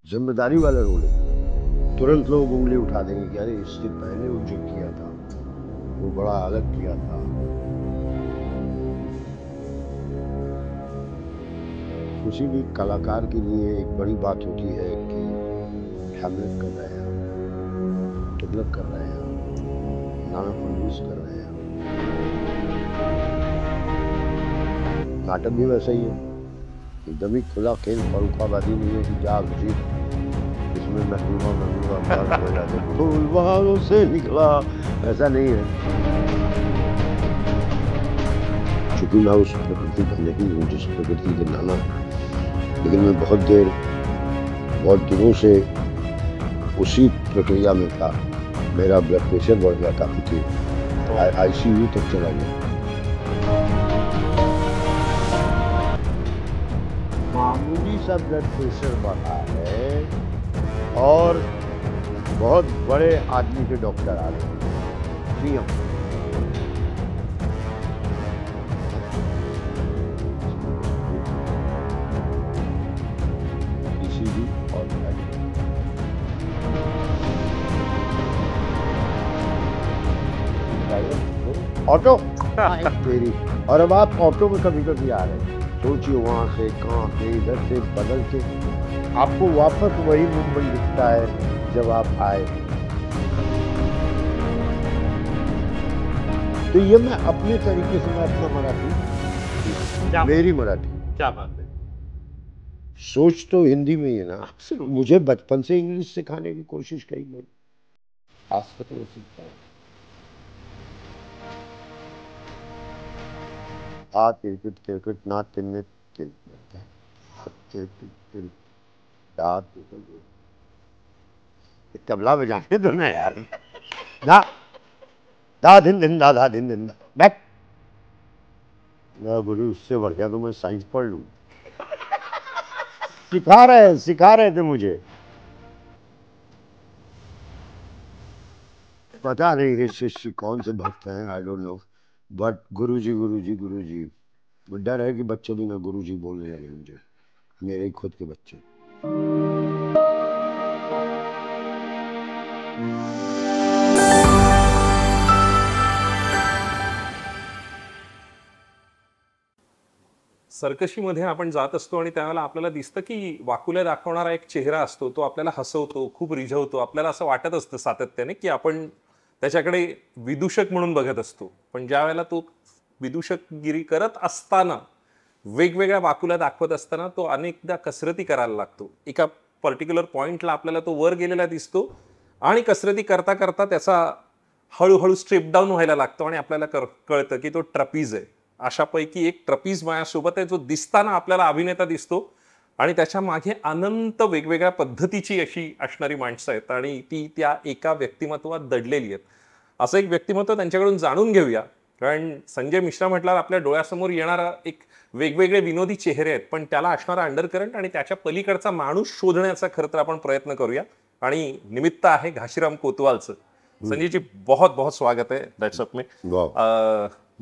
जिम्मेदारी वाला रोल है। तुरंत लोग उंगली उठा देंगे कि अरे इससे पहले वो जो किया था वो बड़ा अलग किया था। किसी भी कलाकार के लिए एक बड़ी बात होती है कि हैमलेट कर रहे हैं, तुगलक कर रहे हैं, नाना फडणवीस कर रहे हैं। नाटक भी वैसा ही है, एकदम ही खुला खेल, फरुखाबादी नहीं है कि जा घुसी इसमें महबूबा फूल बाहों से निकला, ऐसा नहीं है। चूंकि मैं उस प्रकृति का नहीं हूँ जिस प्रकृति के नाना, लेकिन मैं बहुत दिनों से उसी प्रक्रिया में था। मेरा ब्लड प्रेशर बढ़ गया काफी थी, आईसीयू तक चला गया। मामूली सा ब्लड प्रेशर बढ़ा है और बहुत बड़े आदमी के डॉक्टर आ रहे हैं, सीएम। ऑटो तेरी, और अब आप ऑटो में कभी कभी आ रहे हैं, सोचिए वहां से कहां से इधर से बदल के आपको वापस वही मुंबई दिखता है जब आप आए। तो ये मैं अपने तरीके से, मैं अपना मराठी, मेरी मराठी, क्या बात है। सोच तो हिंदी में ही है ना। मुझे बचपन से इंग्लिश सिखाने की कोशिश करी मैंने, आज तक नहीं सीखता। आ तिरकुट तिरकुट ना तिन्ने तबला बजाने दो ना यार। ना दा दिन दिन दा दा दिन दिन बैक ना गुरु, उससे बढ़ गया तो मैं साइंस पढ़ लूं। सिखा रहे थे मुझे। पता नहीं ये शिष्य कौन से भक्त हैं, आई डोंट नो, बट गुरुजी गुरुजी गुरुजी, डर है कि बच्चे भी ना गुरुजी बोलने लगे मुझे, मेरे खुद के बच्चे। सर्कशीमध्ये आपण जात असतो आणि त्यावेळेला आपल्याला दिसतं की वाकुल्या दाखवणारा एक चेहरा असतो, तो आपल्याला हसवतो, खूप रिझवतो. आपल्याला असं वाटत असतं सातत्याने की आपण त्याच्याकडे विदूषक म्हणून बघत असतो. पण ज्या वेळेला तो विदूषकगिरी करत असताना, वेगवेगळ्या वाकुल्या दाखवत असताना तो अनेकदा कसरती करायला लागतो. एका पर्टिक्युलर पॉइंटला आपल्याला तो वर गेलेला दिसतो आणि कसरती करता करता त्याचा हळूहळू स्ट्रिप डाऊन व्हायला लागतो आणि आपल्याला कळतं की तो ट्रपीज आहे. अशापैकी एक ट्रपीज माझ्यासोबत आहे, जो दिसताना आपल्याला अभिनेता दिसतो आणि त्याच्या मागे अनंत वेगवेगळ्या पद्धतीची अशी असणारी माणसं आहेत आणि ती त्या एका व्यक्तिमत्वात दडलेली आहेत. असं एक व्यक्तिमत्व त्यांच्याकडून जाणून घेऊया. कारण संजय मिश्रा म्हटल्यावर आपल्या डोळ्यासमोर येणारा एक वेगवेगळे विनोदी चेहरे आहेत, पण त्याला असणारा अंडरकरंट आणि त्याच्या पलीकडचा माणूस शोधण्याचा खरं तर आपण प्रयत्न करूया. आणि निमित्त आहे घाशीराम कोतवालचं. संजय जी, बहुत बहुत स्वागत है दैट्सअप में।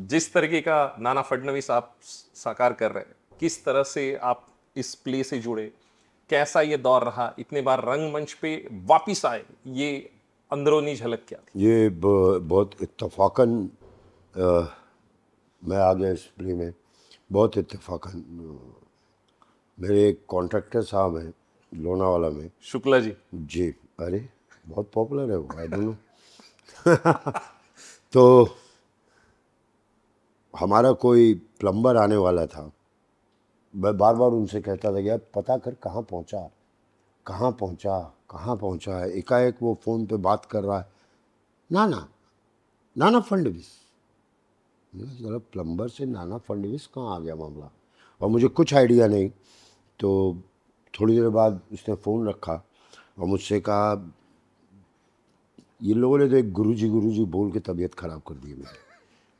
जिस तरीके का नाना फडणवीस आप साकार कर रहे हैं, किस तरह से आप इस प्ले से जुड़े, कैसा ये दौर रहा, इतने बार रंगमंच पे वापिस आए, ये अंदरूनी झलक क्या थी? ये बहुत इत्तेफाकन मैं आ गया इस प्ले में, बहुत इत्तेफाकन। मेरे एक कॉन्ट्रैक्टर साहब हैं लोनावाला में, शुक्ला जी। जी, अरे बहुत पॉपुलर है वो, आई डोंट नो। तो हमारा कोई प्लम्बर आने वाला था, मैं बार बार उनसे कहता था कि यार पता कर कहाँ पहुँचा, कहाँ पहुँचा, कहाँ पहुँचा है। एकाएक वो फ़ोन पे बात कर रहा है, नाना नाना फडणवीस। जरा प्लम्बर से नाना फडणवीस कहाँ आ गया मामला, और मुझे कुछ आइडिया नहीं। तो थोड़ी देर बाद उसने फ़ोन रखा और मुझसे कहा, ये लोगों ने तो एक गुरुजी बोल के तबीयत ख़राब कर दी मेरी।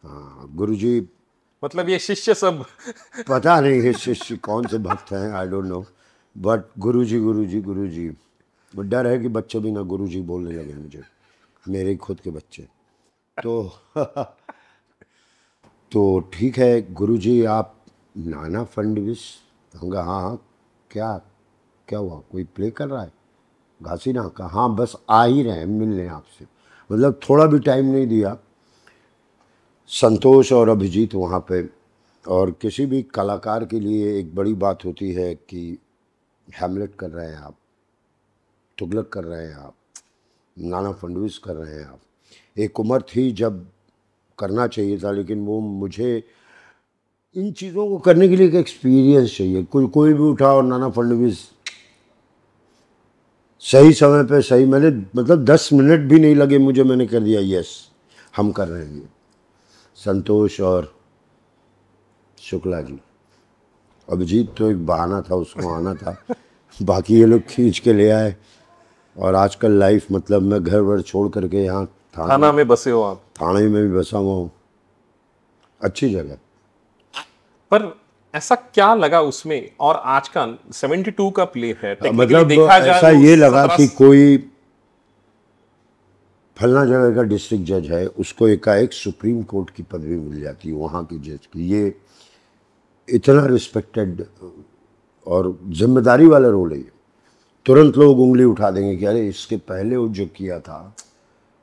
हाँ गुरुजी, मतलब ये शिष्य सब पता नहीं ये शिष्य कौन से भक्त हैं, आई डोंट नो, बट गुरुजी गुरुजी गुरुजी, वो डर है कि बच्चे भी ना गुरुजी बोलने लगे मुझे, मेरे खुद के बच्चे। तो तो ठीक है गुरुजी, आप नाना फडणवीस? कहूँगा हाँ हाँ, क्या क्या हुआ, कोई प्ले कर रहा है? घासी ना कहा, हाँ बस आ ही रहे हैं मिलने आपसे। मतलब थोड़ा भी टाइम नहीं दिया। संतोष और अभिजीत वहाँ पे, और किसी भी कलाकार के लिए एक बड़ी बात होती है कि हैमलेट कर रहे हैं आप, तुगलक कर रहे हैं आप, नाना फडणवीस कर रहे हैं आप। एक उम्र थी जब करना चाहिए था, लेकिन वो मुझे इन चीज़ों को करने के लिए एक एक्सपीरियंस चाहिए। कोई भी उठा और नाना फडणवीस सही समय पे सही, मैंने मतलब 10 मिनट भी नहीं लगे मुझे, मैंने कर दिया यस हम कर रहे हैं। संतोष और शुक्ला जी, अभिजीत तो एक बहाना था, उसको आना था, बाकी ये लोग खींच के ले आए। और आजकल लाइफ मतलब मैं घर वर छोड़ करके यहाँ थाना में बसे हो आप? थाने में भी बसा हुआ हूँ, अच्छी जगह। पर ऐसा क्या लगा उसमें? और आज का 72 का प्ले है, मतलब देखा जाए ऐसा वो ये लगा 17 कि कोई फलना जगह का डिस्ट्रिक्ट जज है, उसको एकाएक सुप्रीम कोर्ट की पदवी मिल जाती है वहाँ की जज की। ये इतना रिस्पेक्टेड और जिम्मेदारी वाला रोल है ये। तुरंत लोग उंगली उठा देंगे कि अरे इसके पहले वो जो किया था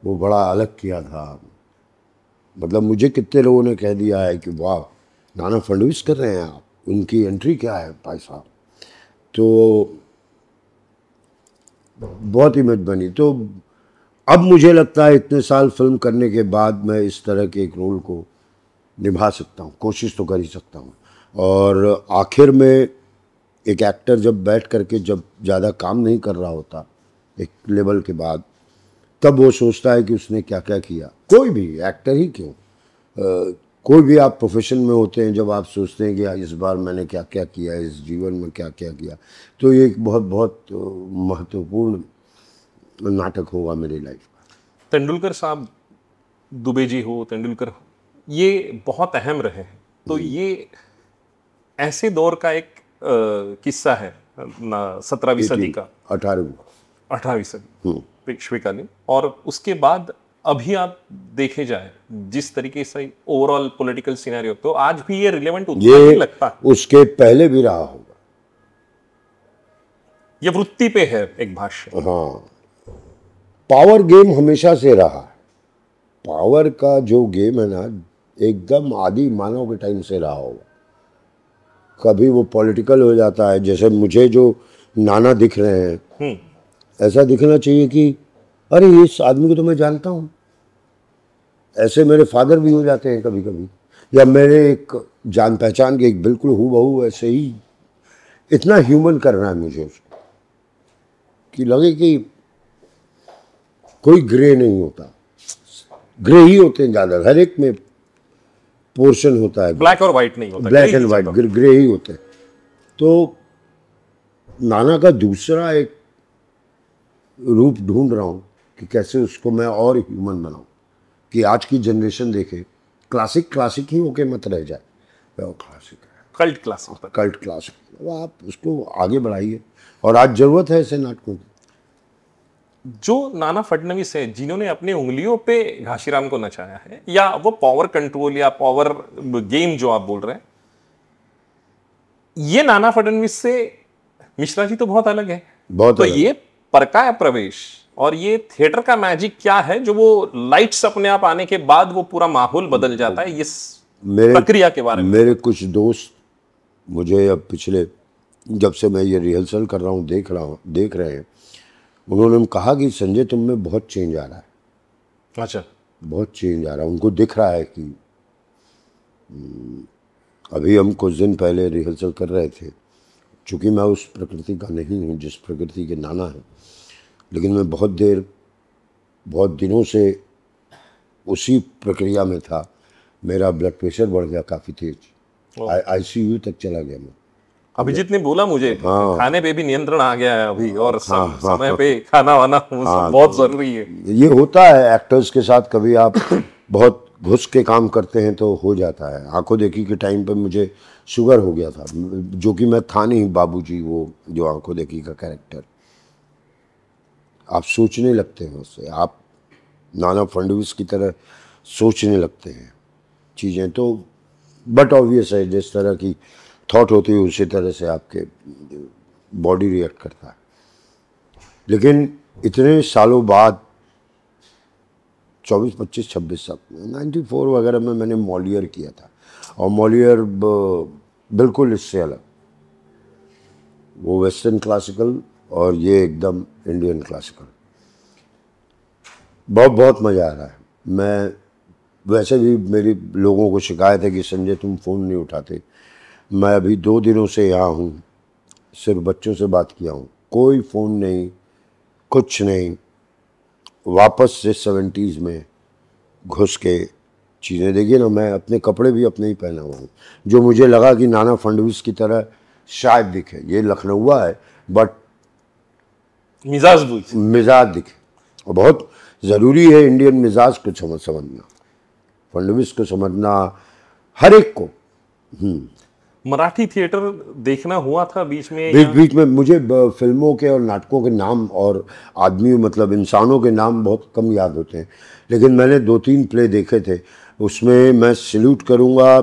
वो बड़ा अलग किया था। मतलब मुझे कितने लोगों ने कह दिया है कि वाह नाना फडणवीस कर रहे हैं आप, उनकी एंट्री क्या है भाई साहब। तो बहुत इमेज बनी। तो अब मुझे लगता है इतने साल फिल्म करने के बाद मैं इस तरह के एक रोल को निभा सकता हूँ, कोशिश तो कर ही सकता हूँ। और आखिर में एक एक्टर जब बैठ करके जब ज़्यादा काम नहीं कर रहा होता एक लेवल के बाद, तब वो सोचता है कि उसने क्या क्या किया। कोई भी एक्टर ही क्यों, कोई भी आप प्रोफेशन में होते हैं, जब आप सोचते हैं कि इस बार मैंने क्या क्या किया, इस जीवन में क्या क्या किया, तो ये एक बहुत बहुत महत्वपूर्ण नाटक होगा मेरी लाइफ का। तेंदुलकर साहब, दुबे जी हो, तेंदुलकर, ये बहुत अहम रहे हैं। तो ये ऐसे दौर का एक किस्सा है ना, 17वीं सदी का, 18वीं सदी पेशवेकालीन। और उसके बाद अभी आप देखे जाए जिस तरीके से ओवरऑल पॉलिटिकल सिनेरियो, तो आज भी ये रिलेवेंट उतना ही लगता है। उसके पहले भी रहा होगा। ये वृत्ति पे है एक भाष्य। हाँ, पावर गेम हमेशा से रहा है। पावर का जो गेम है ना, एकदम आदि मानव के टाइम से रहा होगा। कभी वो पॉलिटिकल हो जाता है, जैसे मुझे जो नाना दिख रहे हैं, ऐसा दिखना चाहिए कि अरे इस आदमी को तो मैं जानता हूँ। ऐसे मेरे फादर भी हो जाते हैं कभी कभी, या मेरे एक जान पहचान के एक बिल्कुल हूबहू ऐसे ही। इतना ह्यूमन करना है मुझे उसको कि लगे कि कोई ग्रे नहीं होता। ग्रे ही होते हैं ज़्यादा, हर एक में पोर्शन होता है, ब्लैक और व्हाइट नहीं होता, ब्लैक एंड व्हाइट, ग्रे ही होते हैं। तो नाना का दूसरा एक रूप ढूंढ रहा हूँ कि कैसे उसको मैं और ह्यूमन बनाऊँ, कि आज की जनरेशन देखे क्लासिक ही होके मत रह जाए। वो क्लासिक है, कल्ट क्लासिक, वो आप उसको आगे बढ़ाइए। और आज जरूरत है ऐसे नाटकों की। जो नाना फडणवीस है, जिन्होंने अपनी उंगलियों पे घाशीराम को नचाया है, या वो पावर कंट्रोल या पावर गेम जो आप बोल रहे हैं, ये नाना फडणवीस से मिश्रा जी तो बहुत अलग है। बहुत तो अलग। ये परकाया प्रवेश और ये थिएटर का मैजिक क्या है, जो वो लाइट्स अपने आप आने के बाद वो पूरा माहौल बदल जाता है, इस प्रक्रिया के बारे में? मेरे कुछ दोस्त मुझे अब पिछले, जब से मैं ये रिहर्सल कर रहा हूँ, देख रहे हैं, उन्होंने कहा कि संजय तुम में बहुत चेंज आ रहा है। अच्छा। बहुत चेंज आ रहा है, उनको दिख रहा है कि अभी हम कुछ दिन पहले रिहर्सल कर रहे थे। चूँकि मैं उस प्रकृति का नहीं हूँ जिस प्रकृति के नाना है, लेकिन मैं बहुत दिनों से उसी प्रक्रिया में था। मेरा ब्लड प्रेशर बढ़ गया काफ़ी तेज, ICU तक चला गया मैं। अभिजीत ने बोला मुझे, खाने पे भी नियंत्रण आ गया है अभी, और समय पे खाना वाना बहुत जरूरी है। ये होता है एक्टर्स के साथ, कभी आप बहुत घुस के काम करते हैं तो हो जाता है। आंखों देखी के टाइम पे मुझे शुगर हो गया था, जो कि मैं था नहीं। बाबूजी, वो जो आंखों देखी का कैरेक्टर, आप सोचने लगते हैं उससे, आप नाना फडणवीस की तरह सोचने लगते हैं चीज़ें। तो बट ऑब्वियस है, जिस तरह की थॉट होती है उसी तरह से आपके बॉडी रिएक्ट करता है। लेकिन इतने सालों बाद 24, 25, 26 साल 94 वगैरह में मैंने मॉलियर किया था, और मॉलियर बिल्कुल इससे अलग, वो वेस्टर्न क्लासिकल और ये एकदम इंडियन क्लासिकल। बहुत बहुत मज़ा आ रहा है। मैं वैसे भी, मेरी लोगों को शिकायत है कि संजय तुम फ़ोन नहीं उठाते। मैं अभी 2 दिनों से यहाँ हूँ, सिर्फ बच्चों से बात किया हूँ, कोई फ़ोन नहीं, कुछ नहीं। वापस से 70s में घुस के चीज़ें देखिए ना, मैं अपने कपड़े भी अपने ही पहना हुआ हूँ, जो मुझे लगा कि नाना फडणवीस की तरह शायद दिखे, ये लखनऊआ है बट मिजाज भी मिजाज दिखे। और बहुत ज़रूरी है इंडियन मिजाज को समझना, फडणवीस को समझना, हर एक को। मराठी थिएटर देखना हुआ था बीच में बीच बीच में मुझे फिल्मों के और नाटकों के नाम और आदमी, मतलब इंसानों के नाम बहुत कम याद होते हैं, लेकिन मैंने 2-3 प्ले देखे थे। उसमें मैं सैल्यूट करूँगा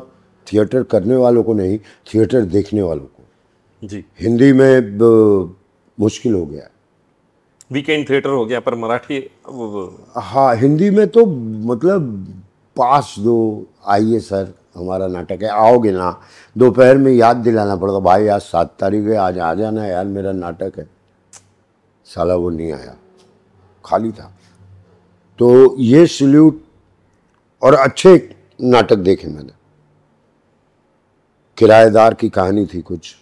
थिएटर करने वालों को नहीं, थिएटर देखने वालों को। जी, हिंदी में मुश्किल हो गया। वीकेंड थिएटर हो गया, पर मराठी हाँ, हिंदी में तो मतलब पास दो, आइए सर हमारा नाटक है, आओगे ना, दोपहर में याद दिलाना पड़ता, भाई आज 7 तारीख है, आज आ जाना यार मेरा नाटक है। साला वो नहीं आया, खाली था। तो ये सैल्यूट। और अच्छे नाटक देखे मैंने। किराएदार की कहानी थी कुछ,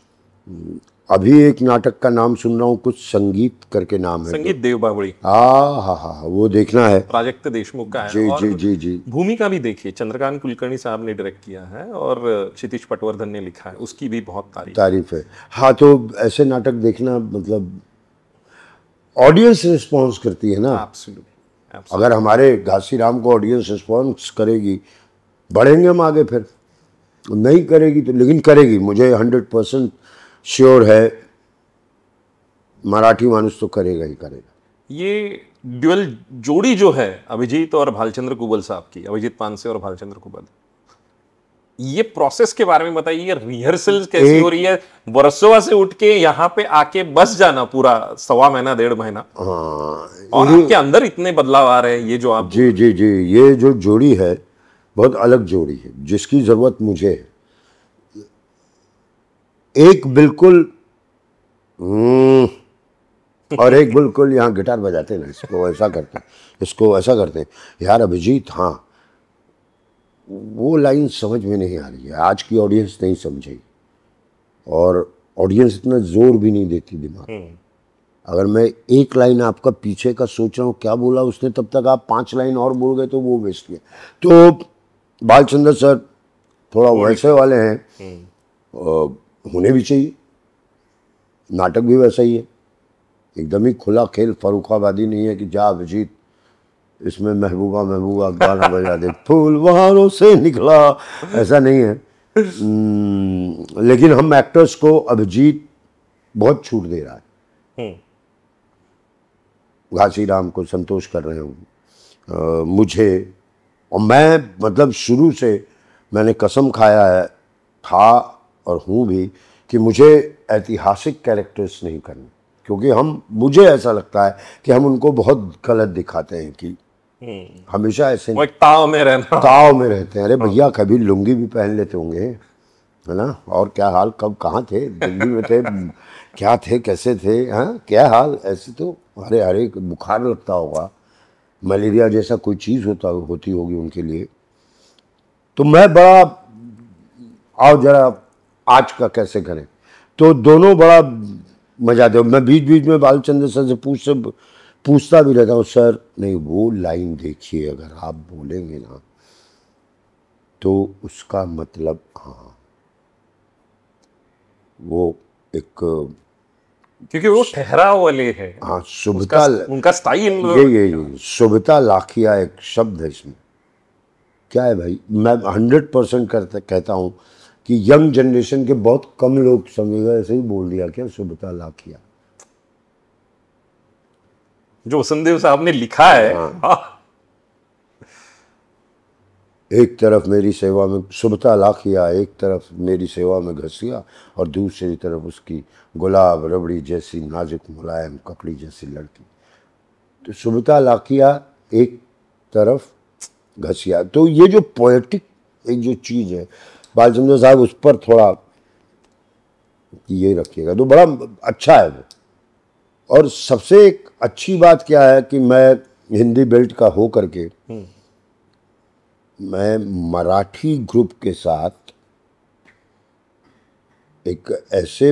अभी एक नाटक का नाम सुन रहा हूँ, कुछ संगीत करके नाम है, संगीत देव बावड़ी, हाँ, वो देखना है। प्राजक्त देशमुख का है। जी और जी जी जी। भूमिका भी देखिए, चंद्रकांत कुलकर्णी साहब ने डायरेक्ट किया है और क्षितिज पटवर्धन ने लिखा है, उसकी भी बहुत तारीफ है। हाँ, तो ऐसे नाटक देखना, मतलब ऑडियंस रिस्पॉन्स करती है ना। एब्सोल्युटली। अगर हमारे घासीराम को ऑडियंस रिस्पॉन्स करेगी, बढ़ेंगे हम आगे। फिर नहीं करेगी तो, लेकिन करेगी, मुझे 100% श्योर है, मराठी मानुस तो करेगा ही करेगा। ये ड्यूअल जोड़ी जो है अभिजीत और भालचंद्र कुबल साहब की, अभिजीत पानसे और भालचंद्र कुबल, ये प्रोसेस के बारे में बताइए। रिहर्सल कैसी हो रही है? वर्सोवा से उठ के यहाँ पे आके बस जाना, पूरा 1.25 महीना 1.5 महीना, हाँ, और आपके अंदर इतने बदलाव आ रहे हैं, ये जो आप जी जी जी, ये जो जोड़ी है बहुत अलग जोड़ी है, जिसकी ज़रूरत मुझे है। एक बिल्कुल और एक बिल्कुल, यहाँ गिटार बजाते हैं ना, इसको ऐसा करते हैं, इसको ऐसा करते हैं। यार अभिजीत, हाँ, वो लाइन समझ में नहीं आ रही है, आज की ऑडियंस नहीं समझेगी, और ऑडियंस इतना जोर भी नहीं देती दिमाग। अगर मैं एक लाइन आपका पीछे का सोच रहा हूँ क्या बोला उसने, तब तक आप 5 लाइन और बोल गए तो वो वेस्ट किया। तो बालचंद्र सर थोड़ा वैसे वाले हैं, होने भी चाहिए। नाटक भी वैसा ही है, एकदम ही खुला खेल, फरुखाबादी नहीं है कि जा अभिजीत इसमें महबूबा गाना बजा दे, फूलवारों से निकला, ऐसा नहीं है। लेकिन हम एक्टर्स को अभिजीत बहुत छूट दे रहा है, घासीराम को संतोष कर रहे हूँ, मुझे, और मैं मतलब शुरू से मैंने कसम खाया है, था और हूँ भी, कि मुझे ऐतिहासिक कैरेक्टर्स नहीं करने, क्योंकि मुझे ऐसा लगता है कि हम उनको बहुत गलत दिखाते हैं, कि हमेशा ऐसे वो एक ताव में रहना, ताव में रहते हैं। अरे भैया, कभी लुंगी भी पहन लेते होंगे, है ना, और क्या हाल, कब कहाँ थे, दिल्ली में थे, क्या थे, कैसे थे, हाँ क्या हाल, ऐसे तो अरे बुखार लगता होगा, मलेरिया जैसा कोई चीज़ होती होगी उनके लिए। तो मैं बड़ा, आओ जरा आज का कैसे करें, तो दोनों बड़ा मजा दे। मैं बीच बीच में बालचंद्र सर से पूछता भी रहता हूँ, सर नहीं वो लाइन देखिए, अगर आप बोलेंगे ना तो उसका मतलब, हाँ वो एक, क्योंकि वो ठहराव वाले है। हाँ, शुभता, उनका स्टाइल, ये शुभता लाखिया एक शब्द है इसमें। क्या है भाई, मैं 100% कहता हूँ कि यंग जनरेशन के बहुत कम लोग समझेगा, ऐसे ही बोल दिया क्या, शुभता लाखिया, जो वसंतदेव साहब ने लिखा है। हाँ। हाँ। एक तरफ मेरी सेवा में सुबता लाखिया, एक तरफ मेरी सेवा में घसिया, और दूसरी तरफ उसकी गुलाब रबड़ी जैसी नाजुक मुलायम ककड़ी जैसी लड़की। तो सुबता लाखिया एक तरफ घसिया। तो ये जो पोएटिक एक जो चीज़ है, बालचंद्र साहब उस पर थोड़ा ये रखिएगा तो बड़ा अच्छा है वो। और सबसे एक अच्छी बात क्या है कि मैं हिंदी बेल्ट का हो करके मैं मराठी ग्रुप के साथ एक ऐसे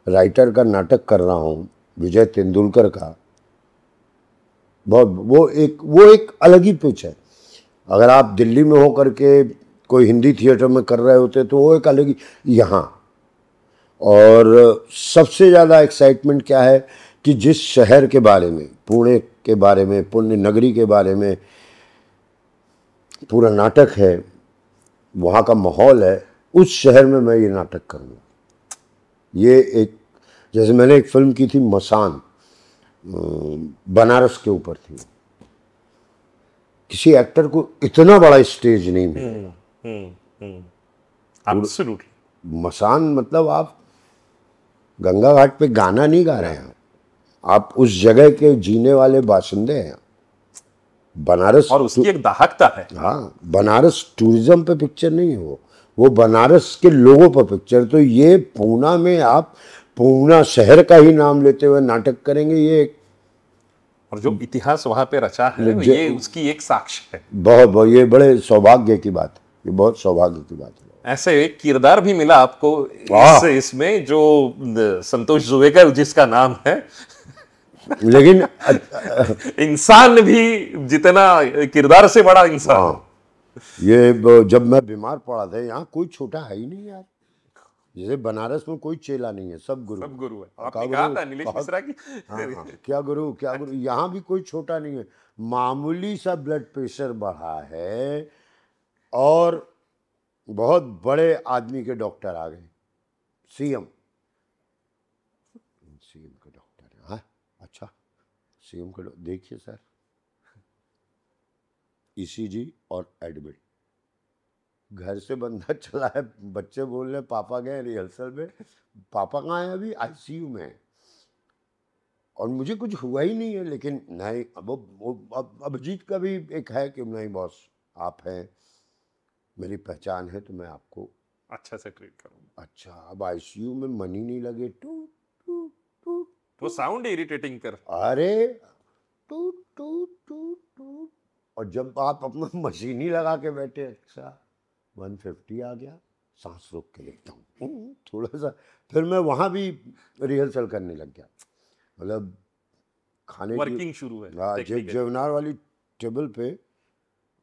राइटर का नाटक कर रहा हूँ, विजय तेंदुलकर का। बहुत वो एक अलग ही पिच है। अगर आप दिल्ली में हो करके कोई हिंदी थिएटर में कर रहे होते तो वो एक अलग ही यहाँ। और सबसे ज़्यादा एक्साइटमेंट क्या है कि जिस शहर के बारे में, पुणे के बारे में, पुण्य नगरी के बारे में पूरा नाटक है, वहाँ का माहौल है, उस शहर में मैं ये नाटक करूँगा। ये एक, जैसे मैंने एक फिल्म की थी मसान, बनारस के ऊपर थी। किसी एक्टर को इतना बड़ा स्टेज नहीं मिला। एब्सोल्युटली। मसान मतलब आप गंगा घाट पे गाना नहीं गा रहे हैं, आप उस जगह के जीने वाले बाशिंदे हैं। बनारस और उसकी एक दाहकता है। हाँ, बनारस टूरिज्म पे पिक्चर नहीं है वो बनारस के लोगों पर पिक्चर। तो ये पूना में आप पूना शहर का ही नाम लेते हुए नाटक करेंगे, ये एक और जो इतिहास वहां पे रचा है ये उसकी एक साक्ष्य है। बहुत ये बड़े सौभाग्य की बात है, ये बहुत सौभाग्य की बात है। ऐसे एक किरदार भी मिला आपको इसमें जो संतोष जुवेकर जिसका नाम है, लेकिन इंसान भी जितना किरदार से बड़ा इंसान। हाँ, ये जब मैं बीमार पड़ा था, यहाँ कोई छोटा है ही नहीं यार। जैसे बनारस में कोई चेला नहीं है, सब गुरु है। आपने कहा था नीलेश मिश्रा की। हाँ, क्या गुरु क्या गुरु। यहाँ भी कोई छोटा नहीं है। मामूली सा ब्लड प्रेशर बढ़ा है और बहुत बड़े आदमी के डॉक्टर आ गए, सीएम के डॉक्टर है। हाँ अच्छा, सीएम का देखिए सर, ईसीजी और एडमिट। घर से बंदा चला है, बच्चे बोल रहे पापा गए रिहर्सल में, पापा कहाँ हैं? अभी आईसीयू में है। और मुझे कुछ हुआ ही नहीं है, लेकिन नहीं, अब अभिजीत का भी एक है कि नहीं बॉस आप हैं, मेरी पहचान है तो मैं आपको अच्छा से ट्रीट करूंगा। अच्छा, अब आईसीयू में मनी नहीं लगे, टू टू टू, वो साउंड इरिटेटिंग कर, अरे टू टू टू टू। और जब आप अपना मशीन ही लगा के बैठे, अच्छा 150 आ गया, सांस रोक के लिखता हूँ थोड़ा सा। फिर मैं वहाँ भी रिहर्सल करने लग गया, मतलब खाने वर्किंग शुरू है। हाँ, जेवनार वाली टेबल पे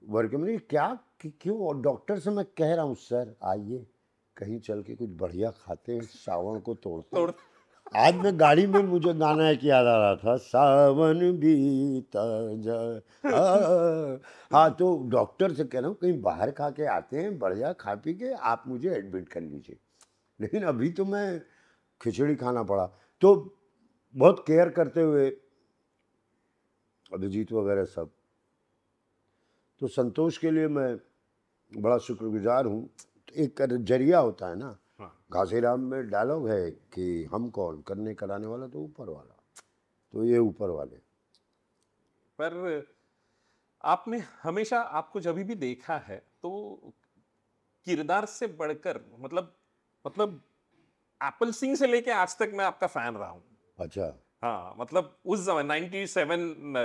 वर्किंग में। क्या क्यों? और डॉक्टर से मैं कह रहा हूँ सर आइए कहीं चल के कुछ बढ़िया खाते हैं, सावन को तोड़ते हैं। आज मैं गाड़ी में मुझे गाना एक याद आ रहा था, सावन बीता जा। हाँ, तो डॉक्टर से कह रहा हूँ कहीं बाहर खा के आते हैं बढ़िया, खा पी के आप मुझे एडमिट कर लीजिए। लेकिन अभी तो मैं खिचड़ी खाना पड़ा। तो बहुत केयर करते हुए अभिजीत वगैरह सब, तो संतोष के लिए मैं बड़ा शुक्रगुजार हूँ। एक जरिया होता है ना, घासीराम में डायलॉग है कि हम कौन, करने कराने वाला तो ऊपर वाला। तो ये ऊपर वाले। पर आपने हमेशा, आपको जब भी देखा है तो किरदार से बढ़कर, मतलब एप्पल सिंह से लेके आज तक मैं आपका फैन रहा हूँ। अच्छा हाँ, मतलब उस zaman 97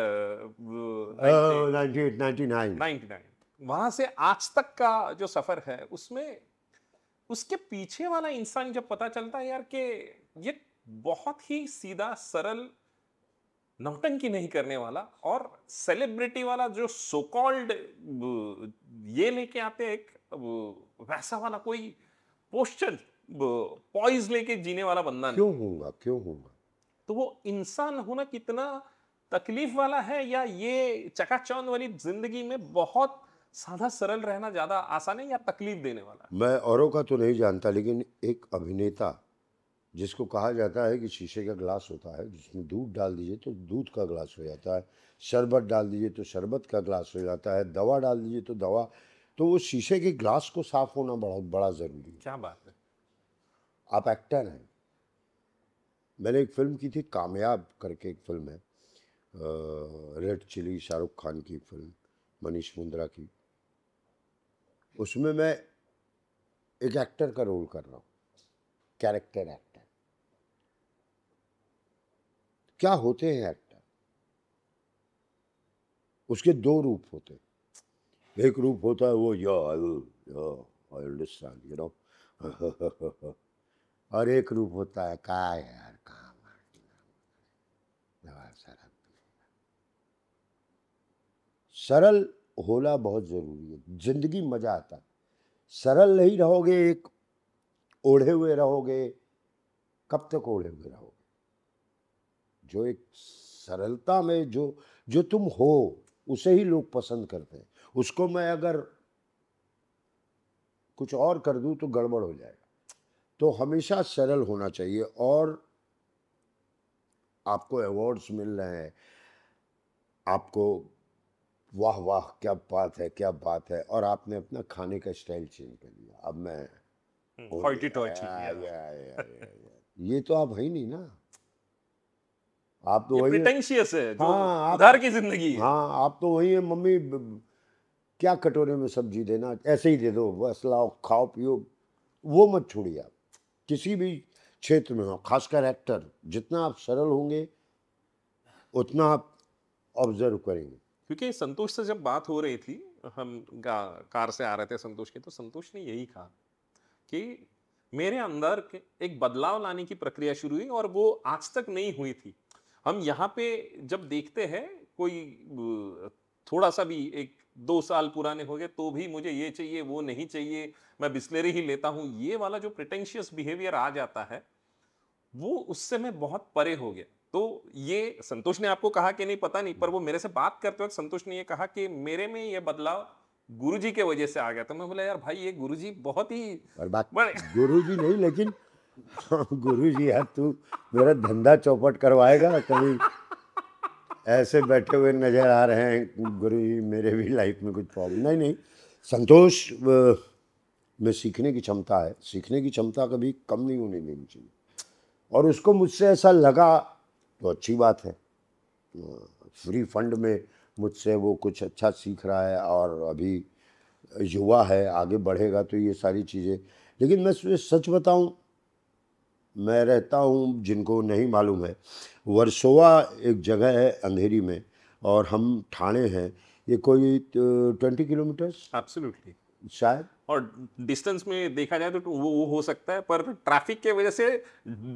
98 99 वहां से आज तक का जो सफर है, उसमें उसके पीछे वाला इंसान जब पता चलता है यार कि ये बहुत ही सीधा सरल, नौटंकी नहीं करने वाला और सेलिब्रिटी वाला जो सो कॉल्ड ये लेके आते हैं, एक वैसा वाला कोई पोस्चर पॉइज लेके जीने वाला बंदा नहीं। क्यों होगा? तो वो इंसान होना कितना तकलीफ वाला है, या ये चकाचौंध वाली जिंदगी में बहुत सादा सरल रहना ज्यादा आसान है, या तकलीफ देने वाला है? मैं औरों का तो नहीं जानता, लेकिन एक अभिनेता जिसको कहा जाता है कि शीशे का ग्लास होता है, जिसमें दूध डाल दीजिए तो दूध का ग्लास हो जाता है, शरबत डाल दीजिए तो शरबत का ग्लास हो जाता है, दवा डाल दीजिए तो दवा। तो वो शीशे के ग्लास को साफ होना बहुत बड़ा ज़रूरी है। क्या बात है। आप एक्टर हैं। मैंने एक फिल्म की थी, कामयाब करके एक फिल्म है, रेड चिली, शाहरुख खान की फिल्म, मनीष मुंद्रा की। उसमें मैं एक एक्टर का रोल कर रहा हूँ, कैरेक्टर एक्टर। क्या होते हैं एक्टर? उसके दो रूप होते हैं। एक रूप होता है वो आई अंडरस्टैंड यू नो और एक रूप होता है का यार काम सरल। सरल होना बहुत जरूरी है, जिंदगी मजा आता है। सरल नहीं रहोगे, एक ओढ़े हुए रहोगे, कब तक ओढ़े हुए रहोगे? जो एक सरलता में जो जो तुम हो उसे ही लोग पसंद करते हैं। उसको मैं अगर कुछ और कर दूं तो गड़बड़ हो जाएगा। तो हमेशा सरल होना चाहिए। और आपको अवार्ड्स मिल रहे हैं, आपको वाह वाह क्या बात है, क्या बात है, और आपने अपना खाने का स्टाइल चेंज कर दिया। अब मैं हॉइटी टॉइटी। ये तो आप है ही नहीं ना। आप तो ये वही है। प्रिटेंशियस है जो हाँ उधार की जिंदगी है। हाँ, आप तो वही है। मम्मी क्या कटोरे में सब्जी देना, ऐसे ही दे दो, बस लाओ खाओ पियो। वो मत छोड़िए। आप किसी भी क्षेत्र में हो, खासकर एक्टर, जितना आप सरल होंगे उतना आप ऑब्जर्व करेंगे। क्योंकि संतोष से जब बात हो रही थी, हम कार से आ रहे थे संतोष के, तो संतोष ने यही कहा कि मेरे अंदर एक बदलाव लाने की प्रक्रिया शुरू हुई और वो आज तक नहीं हुई थी। हम यहाँ पे जब देखते हैं कोई थोड़ा सा भी एक 2 साल पुराने हो गए तो भी मुझे ये चाहिए वो नहीं चाहिए, मैं बिस्लेरी ही लेता हूँ, ये वाला जो प्रिटेंशियस बिहेवियर आ जाता है वो उससे मैं बहुत परे हो गया। तो ये संतोष ने आपको कहा कि नहीं पता नहीं, पर वो मेरे से बात करते वक्त संतोष ने ये कहा कि मेरे में ये बदलाव गुरुजी के वजह से आ गया। तो मैं बोला यार भाई ये गुरुजी बहुत ही और बात बड़े गुरुजी नहीं, लेकिन गुरुजी यार, तू मेरा धंधा चौपट करवाएगा कभी? ऐसे बैठे हुए नजर आ रहे हैं गुरुजी, मेरे भी लाइफ में कुछ प्रॉब्लम नहीं। नहीं, संतोष में सीखने की क्षमता है। सीखने की क्षमता कभी कम नहीं होने देनी चाहिए। और उसको मुझसे ऐसा लगा तो अच्छी बात है। फ्री फंड में मुझसे वो कुछ अच्छा सीख रहा है, और अभी युवा है, आगे बढ़ेगा तो ये सारी चीज़ें। लेकिन मैं सच बताऊं, मैं रहता हूं, जिनको नहीं मालूम है, वर्सोवा एक जगह है अंधेरी में, और हम ठाणे हैं। ये कोई 20 किलोमीटर्स एब्सोल्युटली। शायद। और डिस्टेंस में देखा जाए तो वो हो सकता है, पर ट्रैफिक के वजह से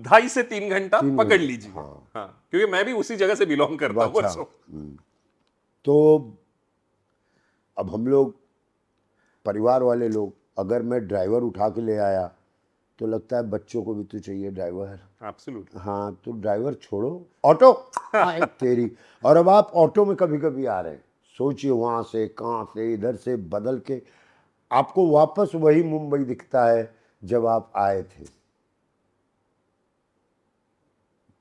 2.5 से 3 घंटा 3 पकड़ घंटे, लीजिए। हाँ। हाँ, क्योंकि मैं भी उसी जगह से बिलोंग करता हूँ अच्छा। वर्सोवा। तो अब हम लोग परिवार वाले लोग, अगर मैं ड्राइवर उठा के ले आया तो लगता है बच्चों को भी तो चाहिए ड्राइवर। एब्सोल्युटली। हाँ, तो ड्राइवर छोड़ो, ऑटो आए तेरी। और अब आप ऑटो में कभी कभी आ रहे हैं, सोचिए वहाँ से कहाँ से इधर से बदल के आपको वापस वही मुंबई दिखता है जब आप आए थे।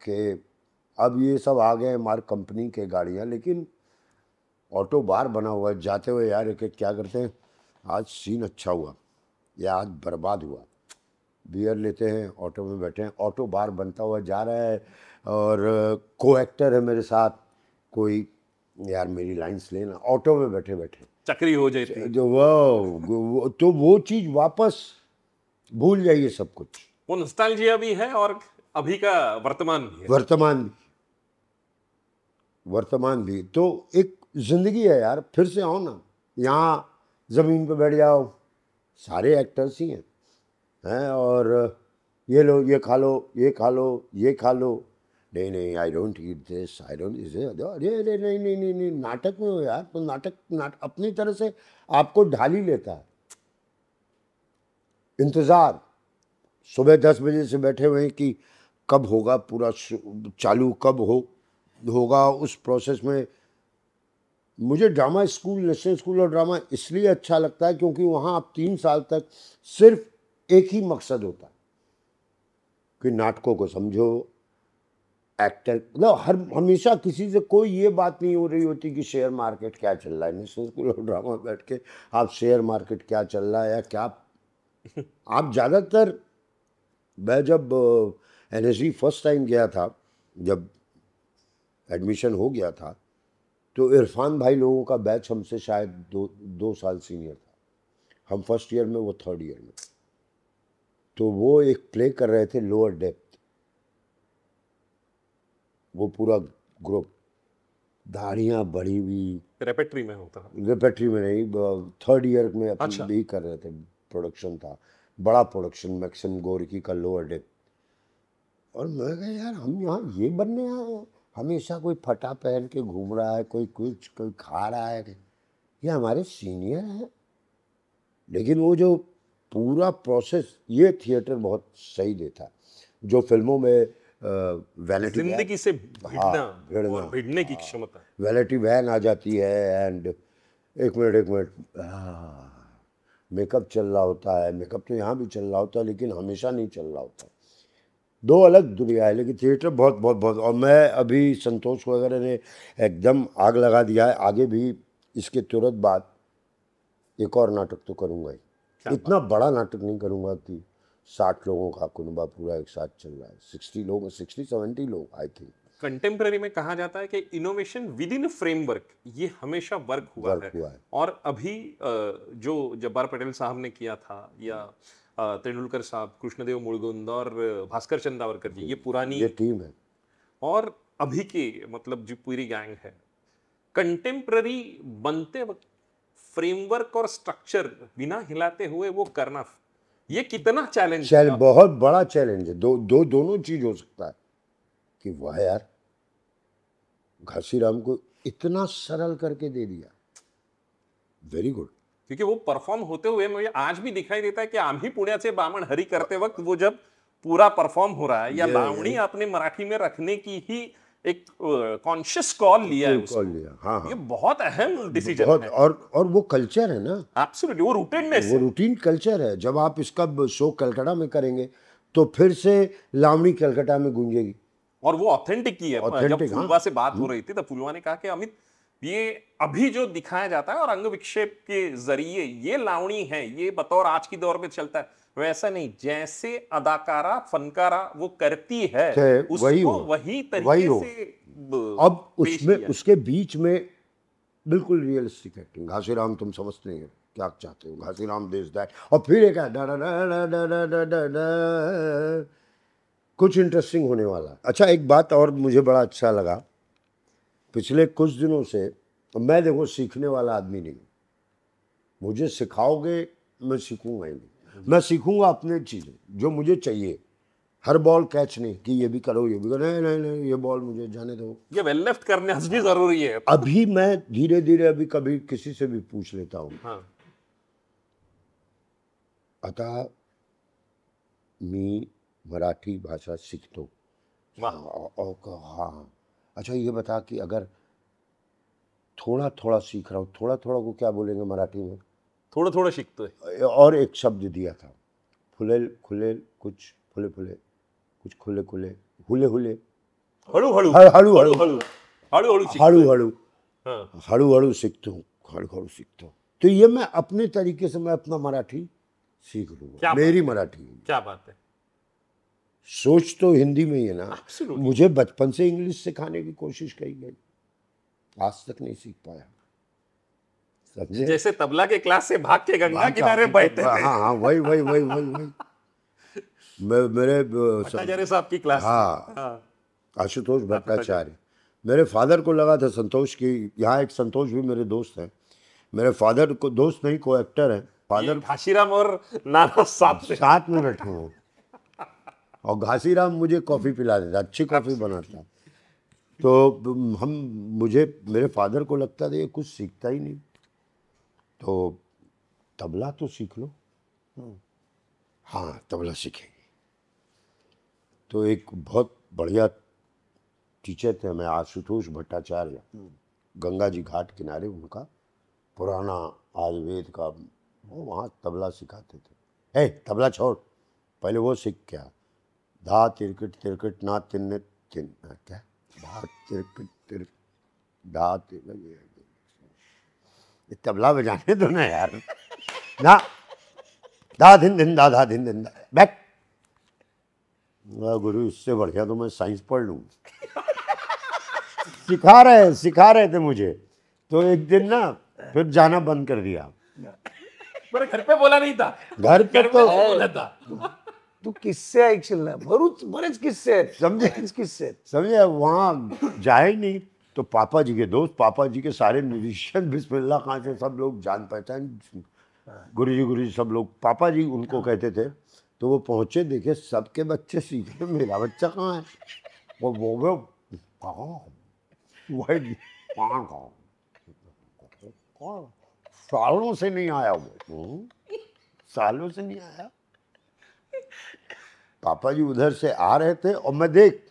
कि अब ये सब आ गए हमारे कंपनी के गाड़ियाँ, लेकिन ऑटो बार बना हुआ है। जाते हुए यार एक क्या करते हैं, आज सीन अच्छा हुआ या आज बर्बाद हुआ, बियर लेते हैं, ऑटो में बैठे हैं, ऑटो बार बनता हुआ जा रहा है, और को एक्टर है मेरे साथ कोई, यार मेरी लाइंस लेना, ऑटो में बैठे बैठे चक्री हो जाती। जो वो तो वो चीज़ वापस भूल जाइए सब कुछ। वो नॉस्टैल्जिया भी है और अभी का वर्तमान भी है। वर्तमान भी तो एक जिंदगी है यार। फिर से आओ ना, यहाँ ज़मीन पे बैठ जाओ, सारे एक्टर्स ही हैं, और ये लो, ये खा लो, ये खा लो, ये खा लो। नहीं नहीं, I don't eat this, I don't, अरे अरे नहीं नहीं नहीं नहीं, नाटक में हो यार। तो नाटक अपनी तरह से आपको ढाल ही लेता है। इंतज़ार, सुबह 10 बजे से बैठे हुए हैं कि कब होगा पूरा चालू, कब होगा। उस प्रोसेस में मुझे drama school, national school of drama इसलिए अच्छा लगता है क्योंकि वहाँ आप 3 साल तक सिर्फ एक ही मकसद होता है कि नाटकों को समझो, एक्टर मतलब हर हमेशा किसी से कोई ये बात नहीं हो रही होती कि शेयर मार्केट क्या चल रहा है। नेशनल स्कूल ऑफ ड्रामा बैठ के आप शेयर मार्केट क्या चल रहा है या क्या, आप ज़्यादातर, मैं जब NSD फर्स्ट टाइम गया था, जब एडमिशन हो गया था, तो इरफान भाई लोगों का बैच हमसे शायद दो साल सीनियर था। हम फर्स्ट ईयर में, वो थर्ड ईयर में। तो वो एक प्ले कर रहे थे लोअर डेप्थ, वो पूरा ग्रुप, दाढ़ियाँ बढ़ी हुई, रेपेट्री में होता है। रेपेट्री में नहीं, थर्ड ईयर में अपन अच्छा। भी कर रहे थे। प्रोडक्शन था, बड़ा प्रोडक्शन, मैक्सिम गोरकी का लोअर डेप्थ। और मैं कहा यार हम यहाँ ये बनने आए हैं, हमेशा कोई फटा पहन के घूम रहा है, कोई कुछ, कोई खा रहा है, ये हमारे सीनियर हैं। लेकिन वो जो पूरा प्रोसेस, ये थिएटर बहुत सही देता है। जो फिल्मों में वैनिटी जिंदगी से भिड़ना भिड़ना, और भिड़ने की क्षमता। वैनिटी वैन आ जाती है, एंड एक मिनट मेकअप चल रहा होता है। मेकअप तो यहाँ भी चल रहा होता है, लेकिन हमेशा नहीं चल रहा होता। दो अलग दुनिया है, लेकिन थिएटर बहुत बहुत बहुत। और मैं अभी संतोष वगैरह ने एकदम आग लगा दिया है, आगे भी इसके तुरंत बाद एक और नाटक तो करूँगा ही। इतना बड़ा नाटक नहीं करूँगा कि 60 लोगों का कुनबा पूरा एक साथ चल रहा है। 60 लोग, 60-70 लोग आई थिंक। कंटेम्पररी में कहा जाता है कि इनोवेशन विद इन फ्रेमवर्क ये हमेशा वर्क हुआ है। और अभी जो जब्बार पटेल साहब ने किया था, या तेंदुलकर साहब, कृष्णदेव मुळगुंद और भास्कर चंदावरकर जी, ये पुरानी ये टीम है। और अभी की मतलब जो पूरी गैंग है, कंटेम्पररी बनते वक्त फ्रेमवर्क और स्ट्रक्चर बिना हिलाते हुए वो करना, ये कितना चैलेंज है? बहुत बड़ा चैलेंज है। दोनों चीज हो सकता है कि वाह यार, घासीराम को इतना सरल करके दे दिया, वेरी गुड। क्योंकि वो परफॉर्म होते हुए मुझे आज भी दिखाई देता है कि आम्ही पुण्याचे बामण हरी करते वक्त वो जब पूरा परफॉर्म हो रहा है, या लावणी अपने मराठी में रखने की ही एक कॉन्शियस कॉल लिया है उसको। कॉल लिया, हाँ हाँ। ये बहुत अहम डिसीजन बहुत, है। और वो कल्चर है ना, एब्सोल्युटली, वो रूटेडनेस वो है। रूटीन कल्चर है। जब आप इसका शो कलकत्ता में करेंगे तो फिर से लावणी कलकत्ता में गूंजेगी। और वो ऑथेंटिक ही है। जब Authentic, फुलवा से बात हो रही थी, तब फुलवा ने कहा कि अमित, ये अभी जो दिखाया जाता है और अंग विक्षेप के जरिए ये लावणी है, ये बतौर आज की दौर में चलता है, वैसा नहीं। जैसे अदाकारा, फनकारा वो करती है, उसको वही तरीके से अब उसमें, उसके बीच में बिल्कुल रियलिस्टिक एक्टिंग। घासीराम तुम समझते हैं क्या चाहते हो, घासीराम दिस दैट, और फिर एक कुछ इंटरेस्टिंग होने वाला। अच्छा, एक बात और मुझे बड़ा अच्छा लगा, पिछले कुछ दिनों से, मैं देखो सीखने वाला आदमी नहीं, मुझे सिखाओगे मैं सीखूंगा ही नहीं। मैं सीखूंगा अपने चीज़ें जो मुझे चाहिए। हर बॉल कैच नहीं कि ये भी करो, ये भी करो, नहीं नहीं नहीं, ये बॉल मुझे जाने दो, ये वेल लेफ्ट करने भी जरूरी है। अभी मैं धीरे धीरे, अभी कभी किसी से भी पूछ लेता हूँ, हाँ। आता मी मराठी भाषा सीखतो। हाँ, अच्छा ये बता कि अगर थोड़ा थोड़ा सीख रहा हूँ, थोड़ा थोड़ा को क्या बोलेंगे मराठी में? थोड़ा थोड़ा सीखते हैं। और एक शब्द दिया था, फुलेल खुलेल, कुछ फुले फुले, कुछ खुले खुले, हुले हुले, हळू हळू हळू हळू हळू हळू हळू हळू हाँ। हळू हळू सीखता हूँ, हळू हळू सीखता हूँ। तो ये मैं अपने तरीके से, मैं अपना मराठी सीख लूँगा। मेरी मराठी, क्या बात है। सोच तो हिंदी में ही है ना। Absolutely. मुझे बचपन से इंग्लिश सिखाने की कोशिश करी गई, आज तक नहीं सीख पाया, समझे? जैसे तबला के क्लास से भाग के गंगा किनारे बैठते थे। हाँ हाँ, वही वही वही वही वही। मेरे भट्टाचार्य साहब की क्लास। हाँ, आशुतोष भट्टाचार्य। मेरे फादर को लगा था संतोष की, यहाँ एक संतोष भी मेरे दोस्त हैं, मेरे फादर को, दोस्त नहीं, को एक्टर हैं फादर। घासीराम और नाना साथ में बैठे हुए, और घासीराम मुझे कॉफ़ी पिला देता, अच्छी कॉफ़ी बनाता। तो मुझे, मेरे फादर को लगता था ये कुछ सीखता ही नहीं, तो तबला तो सीख लो। हाँ, तबला सीखेंगे। तो एक बहुत बढ़िया टीचर थे मैं, आशुतोष भट्टाचार्य, गंगा जी घाट किनारे, उनका पुराना आयुर्वेद का, वो वहाँ तबला सिखाते थे। तबला छोड़, पहले वो सीख क्या, धा तिरकट तिरकट ना तिन्ने क्या दात तिरक तिरक दात ये तबला बजाने दो ना यार। ना दा दिन दिन दा धा दिन दिन दा बैक। गुरु इससे बढ़िया तो मैं साइंस पढ़ लूँ। सिखा रहे थे मुझे, तो एक दिन ना फिर जाना बंद कर दिया। पर घर पे बोला नहीं था, घर पे तो बोला था। तू किस्से ऐकशील ना, बरेच किस्से आहेत, समझे? बरेच किस्से आहेत. समझे, वहाँ जाए नहीं तो पापा जी के दोस्त, पापा जी के सारे म्यूजिशियन, बिस्मिल्लाह खां से सब लोग जान पहचान, गुरुजी सब लोग, पापा जी उनको कहते थे। तो वो पहुँचे, देखे सबके बच्चे सीखे, मेरा बच्चा कहाँ है? वो कहाँ सालों से नहीं आया वो, सालों से नहीं आया। पापा जी उधर से आ रहे थे और मैं देख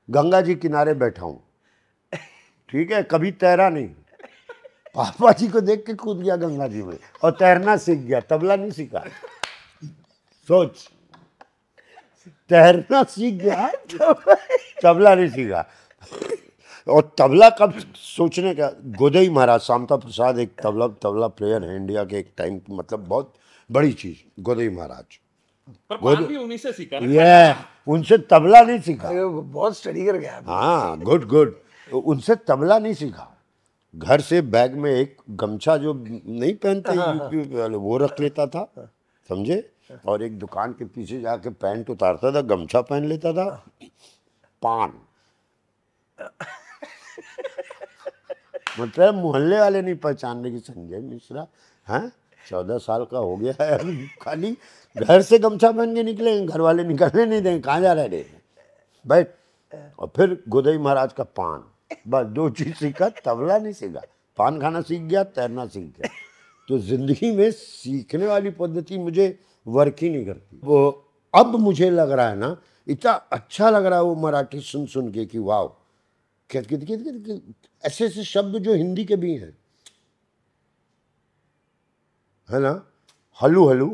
गंगा जी किनारे बैठा हूँ, ठीक है, कभी तैरा नहीं। पापा जी को देख के कूद गया गंगा जी में और तैरना सीख गया, तबला नहीं सीखा। सोच, तैरना सीख गया, तबला नहीं सीखा। और तबला कब सोचने का, गोदई महाराज, शामता प्रसाद एक तबला प्लेयर है इंडिया के, एक टाइम मतलब बहुत बड़ी चीज, गोदई महाराज। पर पान भी उन्हीं से सीखा ना। ये उनसे तबला नहीं सीखा। अरे वो बहुत स्टडी कर गया. हाँ, गुड। उनसे तबला नहीं सीखा। घर से बैग में एक गमछा जो नहीं पहनते यूपी वाले, वो रख लेता था, समझे, और एक दुकान के पीछे जाके पैंट उतारता था, गमछा पहन लेता था, पान। मतलब मोहल्ले वाले नहीं पहचानने की, संजय मिश्रा हैं, 14 साल का हो गया है अभी, खाली घर से गमछा पहन के निकले, घर वाले निकलने नहीं देंगे, कहाँ जा रहे भाई। और फिर गोदई महाराज का पान, बस 2 चीज सीखा, तबला नहीं सीखा, पान खाना सीख गया, तैरना सीख गया। तो जिंदगी में सीखने वाली पद्धति मुझे वर्क ही नहीं करती। वो अब मुझे लग रहा है ना, इतना अच्छा लग रहा है वो मराठी सुन के कि वाह, ऐसे ऐसे शब्द जो हिंदी के भी हैं, है ना, हलू हलू,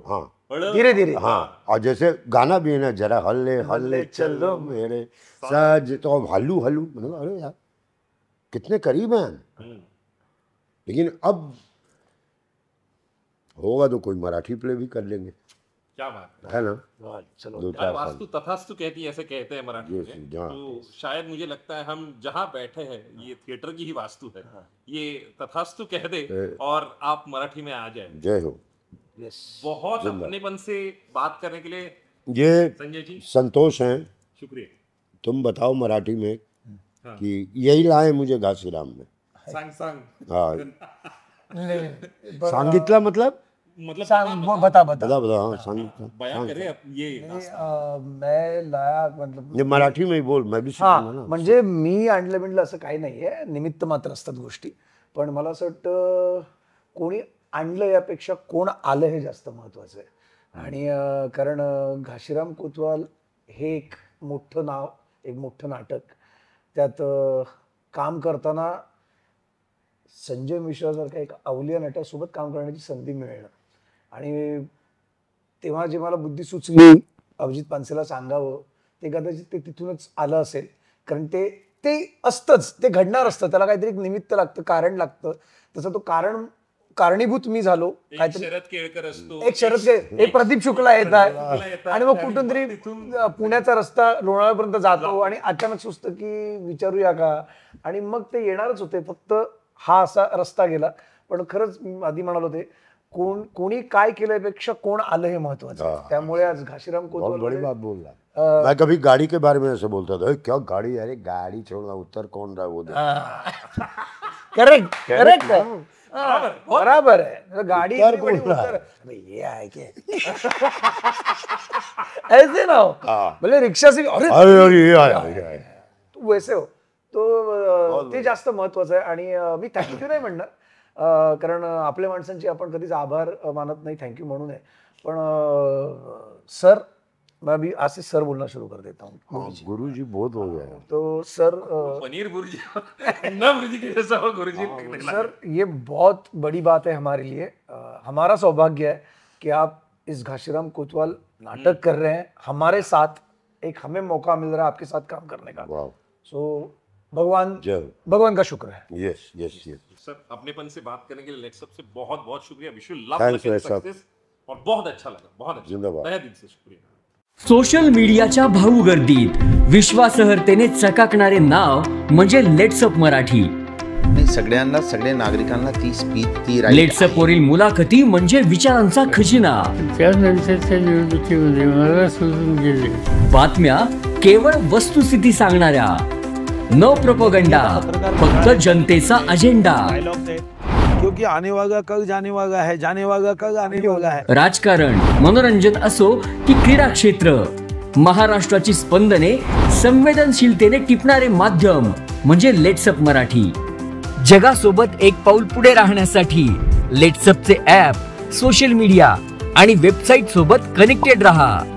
हाँ, धीरे धीरे. हाँ, और जैसे गाना भी है ना, जरा हल्ले हल्ले चलो मेरे साज, तो अब हल्लू हल्लू, मतलब अरे यार कितने करीब हैं। लेकिन अब होगा तो कोई मराठी प्ले भी कर लेंगे, क्या बात है ना, चलो 2-4 यार, साल। वास्तु तथास्तु कहती है, ऐसे कहते हैं मराठी Yes, में। हाँ। तो शायद मुझे लगता है हम जहाँ बैठे हैं, ये थिएटर की ही वास्तु है, ये तथास्तु कह दे और आप मराठी में आ जाए। जय हो। यस. बहुत अपनेपन से बात करने के लिए ये संजय जी, संतोष हैं, शुक्रिया। तुम बताओ मराठी में कि यही लाए मुझे घासीराम में। सांग हाँ, नाही, सांगितला मतलब मतलब सांग, बता. बता हाँ, सांगितला। बयां करे ये मैं लाया मतलब, ये मराठी में ही बोल, मैं भी शिकूंगा हा, ना। म्हणजे मी आणलं बिणलं असं काही नाहीये, निमित्त मात्र असतात गोष्टी. पण मला असं वाटतं कोणी आणलं यापेक्षा कोण आलं हे जास्त महत्वाचं आहे. आणि कारण घाशीराम कोतवाल हे एक मोठं नाव, एक मोठं नाटक, त्यात काम करताना संजय मिश्रासारखा एक अवलिया नटासोबत काम करण्याची संधी मिळणं, आणि तेव्हा जे मला बुद्धी सुचली अभिजित पानसेला सांगावं, ते कदाचित ते तिथूनच आलं असेल. कारण ते असतंच, ते घडणार असतं, त्याला काहीतरी एक निमित्त लागतं, कारण लागतं. तसं तो कारणीभूत मी झालो. काहीतरी शरद केळकर असतो, एक शरद एक प्रदीप शुक्ला येतात, आणि मग कुठून तरी पुण्याचा रस्ता लोणावळ्यापर्यंत जातो, आणि अचानक सुचतं की विचारूया का, आणि मग ते येणारच होते, फक्त हा असा रस्ता गेला. पण खरंच मी आधी म्हणालो ते, कोणी काय केल्यापेक्षा कोण आलं हे महत्वाचं. त्यामुळे आज घाशीराम बहुत बड़ी कोतवाल बात बोल रहा। मैं कभी गाड़ी के बारे में ऐसे बोलता था, क्या गाड़ी, अरे गाड़ी छोड़ना, उत्तर कौन रहा है वो देख। करेक्ट बराबर है. गाड़ी उत्तर इतनी बड़ी बोल रहा है। उत्तर, अबे ये है क्या ऐसे ना हो, भले रिक्शा से अरे अरे ये आया। तू वैसे हो. तो ते जास्त महत्वाचं आहे. आणि मी थँक्यू नाही म्हणणार, कारण आपल्या माणसांची आपण कधीच आभार मानत नाही, थँक्यू म्हणू नये. पण सर, मैं अभी आज से सर बोलना शुरू कर देता हूँ. गुरु जी बहुत हो गया है। तो सर, पनीर भुर्जी ना भुर्जी के जैसा हो गुरुजी। सर ये बहुत बड़ी बात है हमारे लिए. हमारा सौभाग्य है कि आप इस घाशीराम कोतवाल नाटक कर रहे हैं हमारे साथ एक हमें मौका मिल रहा है आपके साथ काम करने का। वाह, सो भगवान जय भगवान का शुक्र है। Yes yes yes. सर अपनेपन से बात करने के लिए लेट्सअप से बहुत बहुत शुक्रिया। Wish you love Thanks, लेट्सअप। Success और बहुत अच्छा लगा, बहुत अच्छा, जिंदाबाद। तहे दिल से शुक्रिया। सोशल मीडियाच्या भाऊ गर्दीत विश्वासार्हतेने चकाकणारे नाव म्हणजे लेट्सअप मराठी। नाही, सगळ्यांना, सगळ्या नागरिकांना ती स्पीच, ती right लेट्सअप वरील मुलाखती म्हणजे विचारांचा खजिना। त्यानंतरच्या निवडणुकीमध्ये मला सोडून गेले। बातम्या केवळ वस्तुस्थिती सांगणाऱ्या, न प्रोपगंडा, फक्त जनतेचा अजेंडा। क्योंकि आने वाला कल जाने वाला है, जाने वाला कल आने वाला है। राजकारण, मनोरंजन असो की क्रीडा क्षेत्र, महाराष्ट्राची स्पंदने संवेदनशीलतेने टिपणारे माध्यम म्हणजे लेट्सअप मराठी। जगासोबत एक पाऊल पुढे राहण्यासाठी लेट्सअपचे ॲप, सोशल मीडिया आणि वेबसाईट सोबत कनेक्टेड रहा।